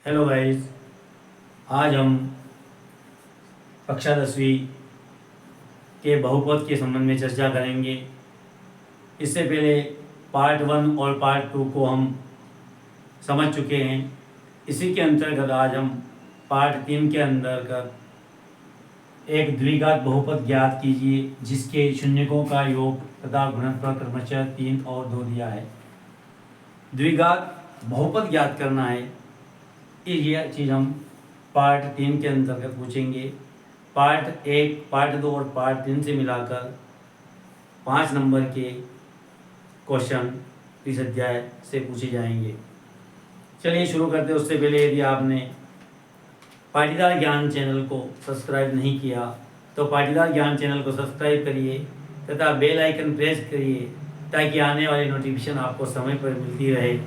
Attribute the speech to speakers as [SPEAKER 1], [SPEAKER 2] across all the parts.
[SPEAKER 1] Hello guys. आज हम कक्षा 10वीं के बहुपद के संबंध में चर्चा करेंगे। इससे पहले पार्ट 1 और पार्ट 2 को हम समझ चुके हैं। इसी के अंतर्गत आज हम पार्ट 3 के अंतर्गत एक द्विघात बहुपद ज्ञात कीजिए जिसके शून्यकों का योग तथा गुणनफल क्रमशः 3 और 2 दिया है। द्विघात बहुपद ज्ञात करना है, ये चीज़ हम पार्ट 3 के अंतर्गत पूछेंगे। पार्ट 1, पार्ट 2 और पार्ट 3 से मिलाकर 5 नंबर के क्वेश्चन इस अध्याय से पूछे जाएंगे। चलिए शुरू करते हैं। उससे पहले यदि आपने पाटीदार ज्ञान चैनल को सब्सक्राइब नहीं किया तो पाटीदार ज्ञान चैनल को सब्सक्राइब करिए तथा बेल आइकन प्रेस करिए ताकि आने वाली नोटिफिकेशन आपको समय पर मिलती रहे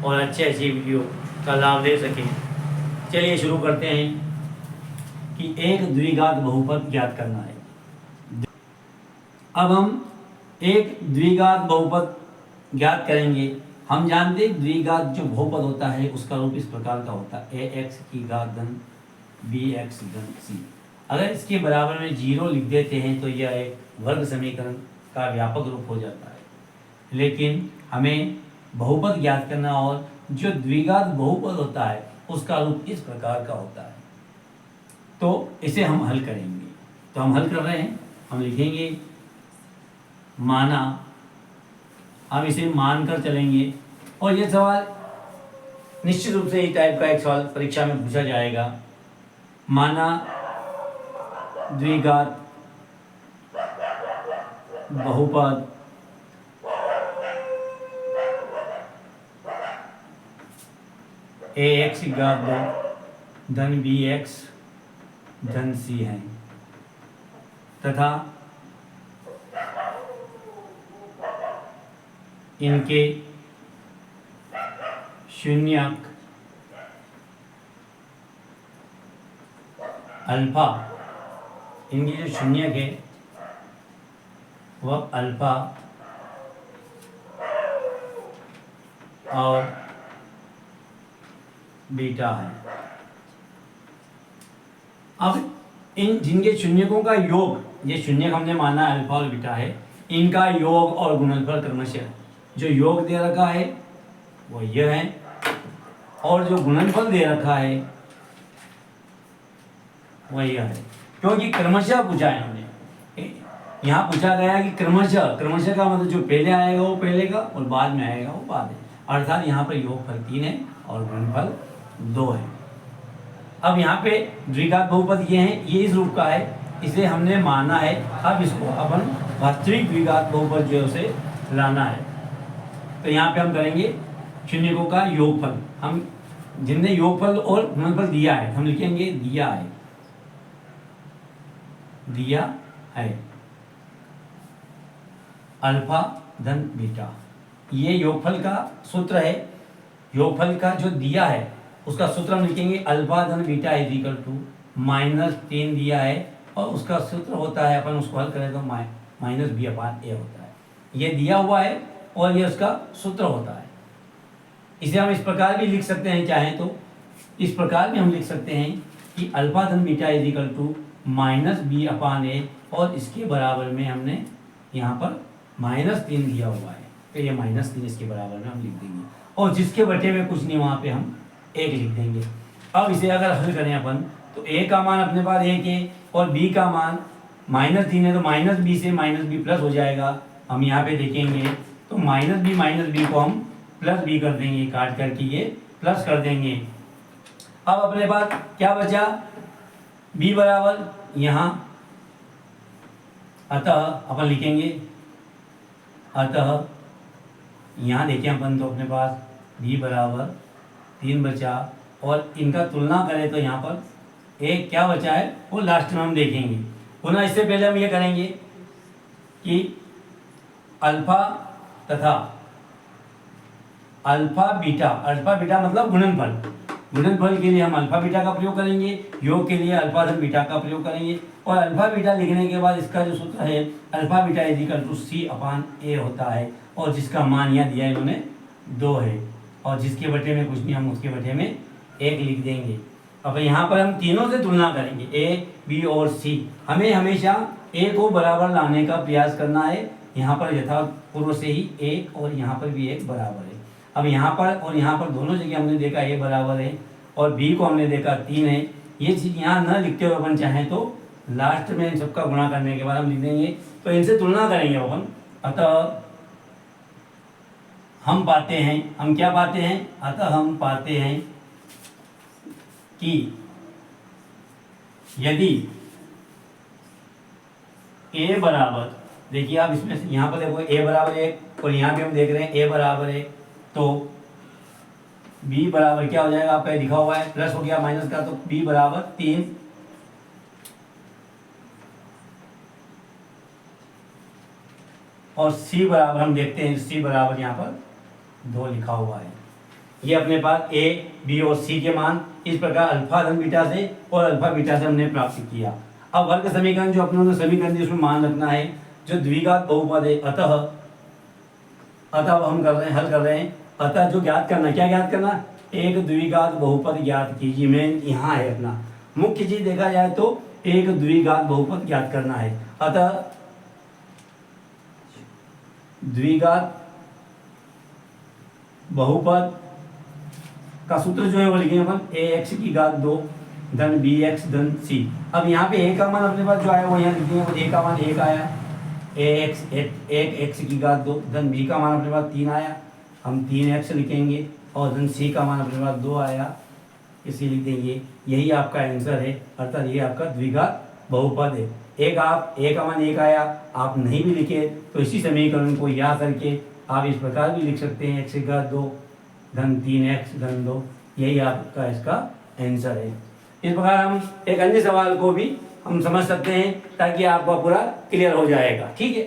[SPEAKER 1] और अच्छे वीडियो का लाभ ले सकें। चलिए शुरू करते हैं कि एक द्विघात बहुपद ज्ञात करना है। अब हम एक द्विघात बहुपद ज्ञात करेंगे। हम जानते हैं द्विघात जो बहुपद होता है उसका रूप इस प्रकार का होता है ax की घात धन bx धन c। अगर इसके बराबर में 0 लिख देते हैं तो यह एक वर्ग समीकरण का व्यापक रूप हो जाता है। लेकिन हमें बहुपद ज्ञात करना और जो द्विघात बहुपद होता है उसका रूप इस प्रकार का होता है, तो इसे हम हल करेंगे। तो हम हल कर रहे हैं, हम लिखेंगे माना, हम इसे मान कर चलेंगे। और ये सवाल निश्चित रूप से इस टाइप का एक सवाल परीक्षा में पूछा जाएगा। माना द्विघात बहुपद ax की घात 2 धन bx धन c है तथा इनके शून्यक अल्फा, इनकी जो शून्यक है वह अल्फा और बीटा है। अब इन जिनके शून्यकों का योग, ये शून्यक हमने माना अल्फा और बीटा है, इनका योग और गुणनफल क्रमशः जो योग दे रखा है वो यह है और जो गुणनफल दे रखा है वह यह है। क्योंकि क्रमशः पूछा है हमने, यहाँ पूछा गया कि क्रमशः, क्रमशः का मतलब जो पहले आएगा वो पहले का और बाद में आएगा वो बाद है। अर्थात यहाँ पर योगफल 3 है और गुणनफल 2 है। अब यहाँ पे द्विघात बहुपद ये है, ये इस रूप का है, इसे हमने माना है। अब इसको अपन वास्तविक द्विघात बहुपद जो है उसे लाना है। तो यहाँ पे हम करेंगे शून्यकों का योगफल। हम जिनने योगफल और गुणनफल दिया है हम लिखेंगे दिया है, दिया है अल्फा धन बीटा। ये योगफल का सूत्र है। योगफल का जो दिया है उसका सूत्र हम लिखेंगे अल्फा धन बीटा इज इक्वल टू -3 दिया है और उसका सूत्र होता है, अपन उसको हल करें तो -b/a होता है। ये दिया हुआ है और ये उसका सूत्र होता है। इसे हम इस प्रकार भी लिख सकते हैं, चाहें तो इस प्रकार भी हम लिख सकते हैं कि अल्फा धन beta is equal to -b/a और इसके बराबर में हमने यहाँ पर -3 दिया हुआ है तो ये -3 इसके बराबर में हम लिख देंगे और जिसके बटे में कुछ नहीं वहाँ पे हम 1 लिख देंगे। अब इसे अगर हल करें अपन तो a का मान अपने पास 1 है और b का मान -3 है तो -b से -b प्लस हो जाएगा। हम यहाँ पे देखेंगे तो -b को हम +b कर देंगे, काट करके ये प्लस कर देंगे। अब अपने पास क्या बचा, b बराबर यहाँ, अतः अपन लिखेंगे, अतः यहाँ देखें अपन तो अपने पास b बराबर 3 बचा और इनका तुलना करें तो यहाँ पर एक क्या बचा है वो लास्ट में हम देखेंगे। पुनः इससे पहले हम ये करेंगे कि अल्फा तथा अल्फा बीटा मतलब गुणनफल, गुणनफल के लिए हम अल्फा बीटा का प्रयोग करेंगे, योग के लिए अल्फा धन बीटा का प्रयोग करेंगे और अल्फा बीटा लिखने के बाद इसका जो सूत्र है alpha beta is equal to c/a होता है और जिसका मान यहाँ दिया है इन्होंने 2 है और जिसके बटे में कुछ नहीं हम उसके बटे में 1 लिख देंगे। अब यहाँ पर हम तीनों से तुलना करेंगे, ए, बी और सी। हमें हमेशा ए को बराबर लाने का प्रयास करना है। यहाँ पर यथा पूर्व से ही 1 और यहाँ पर भी 1 बराबर है। अब यहाँ पर और यहाँ पर दोनों जगह हमने देखा ए बराबर है और बी को हमने देखा 3 है। ये चीज़ यहाँ न लिखते हुए अपन चाहें तो लास्ट में इन सबका गुणा करने के बाद हम लिख देंगे, तो इनसे तुलना करेंगे अपन। अतः हम पाते हैं, हम क्या पाते हैं, अतः हम पाते हैं कि यदि ए बराबर, देखिए आप इसमें यहाँ पर देखो ए बराबर 1 और यहाँ पे हम देख रहे हैं ए बराबर 1, तो बी बराबर क्या हो जाएगा, आपका लिखा हुआ है प्लस हो गया माइनस का, तो बी बराबर 3 और सी बराबर हम देखते हैं, सी बराबर यहाँ पर 2 लिखा हुआ है। ये अपने पास ए, बी और सी के मान इस प्रकार अल्फा धन बीटा से और अल्फा बीटा से हमने प्राप्त किया। अब वर्ग समीकरण जो अपने समीकरण दिए उसमें मान रखना है जो द्विघात बहुपद है। अतः हम कर रहे हैं, हल कर रहे हैं। अतः जो ज्ञात करना, क्या ज्ञात करना, एक द्विघात बहुपद ज्ञात कीजिए। मेन यहाँ है अपना मुख्य चीज, देखा जाए तो एक द्विघात बहुपद ज्ञात करना है। अतः द्विघात बहुपद का सूत्र जो है वो लिखेंगे अपन, ax की घात 2 धन bx धन c। अब यहाँ पे a का मान अपने पास जो आया वो यहाँ लिखेंगे, वो a का मान 1 आया, एक x की घात 2 धन b का मान अपने पास 3 आया, हम 3x लिखेंगे, और धन c का मान अपने पास 2 आया, इसी लिख देंगे। यही आपका आंसर है, अर्थात ये आपका द्विघात बहुपद है। एक आप a का मान 1 आया, आप नहीं भी लिखे तो इसी समीकरण को याद करके आप इस प्रकार भी लिख सकते हैं, x की घात 2 धन 3x धन 2, यही आपका इसका आंसर है। इस प्रकार हम एक अन्य सवाल को भी हम समझ सकते हैं ताकि आपका पूरा क्लियर हो जाएगा। ठीक है।